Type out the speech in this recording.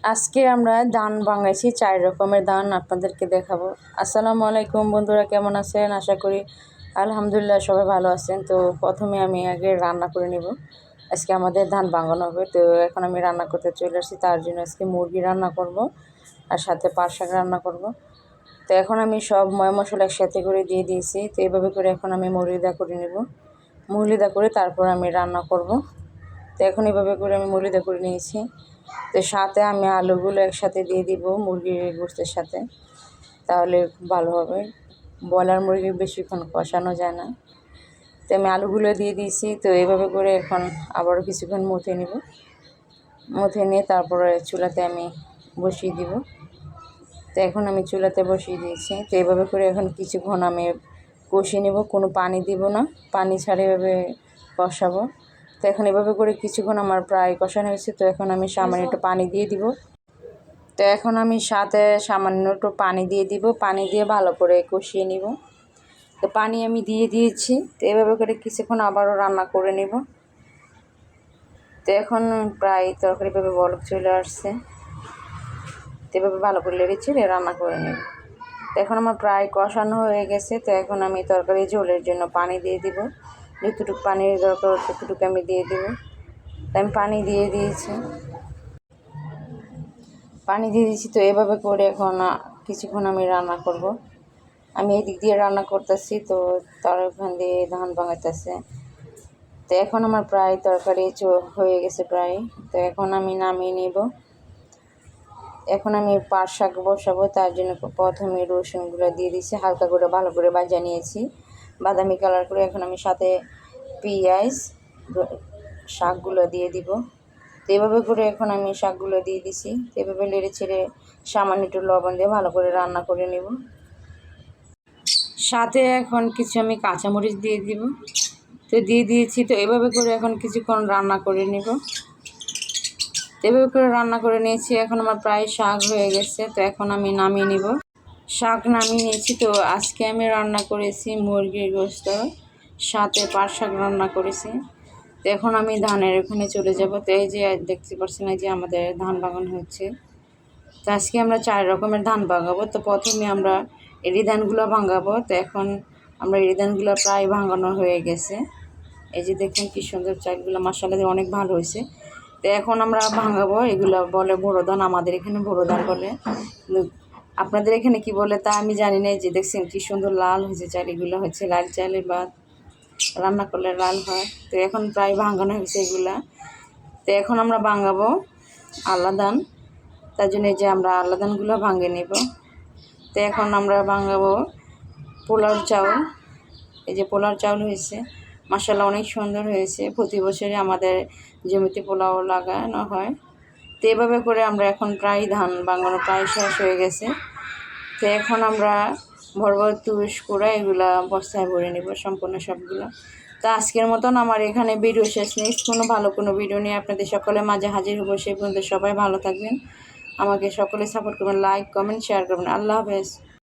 আজকে আমরা ধান ভাঙাইছি, 4 রকমের ধান আপনাদেরকে দেখাবো। আসসালামু আলাইকুম বন্ধুরা, কেমন আছেন? আশা করি আলহামদুলিল্লাহ সবাই ভালো আছেন। তো প্রথমে আমি আগে রান্না করে নেব। আজকে আমাদের ধান ভাঙানো হবে, তো এখন আমি রান্না করতে চলে আসছি। তার জন্য আজকে মুরগি রান্না করব আর সাথে পাট শাক রান্না করব। তো এখন আমি সব ময় মশলা একসাথে করে দিয়ে দিয়েছি। তো এইভাবে করে এখন আমি মরিদা করে নেব। মরিদা করে তারপর আমি রান্না করব। তো এখন এভাবে করে আমি মরিদা করে নিয়েছি। তো সাথে আমি আলুগুলো একসাথে দিয়ে দিব মুরগির গোশতের সাথে, তাহলে ভালো হবে। ব্রয়লার মুরগি বেশিক্ষণ কষানো যায় না। তো আমি আলুগুলো দিয়ে দিয়েছি। তো এইভাবে করে এখন আবারও কিছুক্ষণ মুথে নিব। মুথে নিয়ে তারপরে চুলাতে আমি বসিয়ে দিব। তো এখন আমি চুলাতে বসিয়ে দিয়েছি। তো এইভাবে করে এখন কিছুক্ষণ আমি কষিয়ে নেব, কোনো পানি দিব না, পানি ছাড়া এভাবে কষাবো। তো এখন এভাবে করে কিছুক্ষণ আমার প্রায় কষানো হয়েছে। তো এখন আমি সামান্য একটু পানি দিয়ে দিব। তো এখন আমি সাথে সামান্য একটু পানি দিয়ে দিব, পানি দিয়ে ভালো করে কষিয়ে নিব। তো পানি আমি দিয়ে দিয়েছি। তো এভাবে করে কিছুক্ষণ আবারও রান্না করে নেব। তো এখন প্রায় তরকারিভাবে বলক চলে আসছে। তো এভাবে ভালো করে লেড়ে রান্না করে নেব। তো এখন আমার প্রায় কষানো হয়ে গেছে। তো এখন আমি তরকারি ঝোলের জন্য পানি দিয়ে দিব। যতটুকু পানির দরকার ততটুকু আমি দিয়ে দিব। তো আমি পানি দিয়ে দিয়েছি। তো এভাবে করে এখন কিছুক্ষণ আমি রান্না করব। আমি এই দিক দিয়ে রান্না করতেছি, তো তার ওখান দিয়ে ধান ভাঙাইতেছে। তো এখন আমার প্রায় তরকারি হয়ে গেছে প্রায়। তো এখন আমি নামিয়ে নেব। এখন আমি পাট শাক বসাবো, তার জন্য প্রথমে রসুনগুলো দিয়ে দিয়েছি, হালকা করে ভালো করে ভাজা নিয়েছি বাদামি কালার করে। এখন আমি সাথে পেঁয়াজ শাকগুলো দিয়ে দিব। তো এভাবে করে এখন আমি শাকগুলো দিয়ে দিছি। তো এভাবে ছেড়ে সামান্য একটু লবণ দিয়ে ভালো করে রান্না করে নেব। সাথে এখন কিছু আমি কাঁচামরিচ দিয়ে দিব। তো দিয়ে দিয়েছি। তো এভাবে করে এখন কিছুক্ষণ রান্না করে নেব। এভাবে করে রান্না করে নিয়েছি। এখন আমার প্রায় শাক হয়ে গেছে। তো এখন আমি নামিয়ে নিব। শাক নামিয়ে নিয়েছি। তো আজকে আমি রান্না করেছি মুরগির গোশত, সাথে পাট শাক রান্না করেছি। তো এখন আমি ধানের ওখানে চলে যাব। তো এই যে দেখতে পাচ্ছেন, এই যে আমাদের ধান বাগান হচ্ছে। তো আজকে আমরা 4 রকমের ধান ভাঙাবো। তো প্রথমে আমরা এড়ি ধানগুলো ভাঙাবো। তো এখন আমরা এড়ি ধানগুলো প্রায় ভাঙানো হয়ে গেছে। এই যে দেখুন কি সুন্দর, চালগুলো মাশাআল্লাহ অনেক ভালো হয়েছে। তো এখন আমরা ভাঙাবো। এগুলো বলে বোরো ধান, আমাদের এখানে বোরো ধান বলে। আপনাদের এখানে কি বলে তা আমি জানি না। যে দেখছেন কি সুন্দর লাল হয়েছে চাল, এগুলো হচ্ছে লাল চালের ভাত, রান্না করলে লাল হয়। তো এখন প্রায় ভাঙানো হয়েছে এগুলা। তো এখন আমরা ভাঙাবো আল্লা ধান, তার জন্য এই যে আমরা আল্লা ধানগুলো ভাঙে নেব। তো এখন আমরা ভাঙাবো পোলার চাউল। এই যে পোলার চাউল হয়েছে, মাশাআল্লাহ অনেক সুন্দর হয়েছে। প্রতি বছরই আমাদের জমিতে পোলাও লাগানো হয়। তো এভাবে করে আমরা এখন প্রায় ধান ভাঙানো প্রায় শেষ হয়ে গেছে। তো এখন আমরা ভরবর তুষ করে এগুলা বস্তায় ভরে নেব সম্পূর্ণ সবগুলো। তো আজকের মতন আমার এখানে ভিডিও শেষ। নেক্সট কোনো ভিডিও নিয়ে আপনাদের সকলের মাঝে হাজির হবো। সেই পর্যন্ত সবাই ভালো থাকবেন, আমাকে সকলে সাপোর্ট করবেন, লাইক কমেন্ট শেয়ার করবেন। আল্লাহ হাফেজ।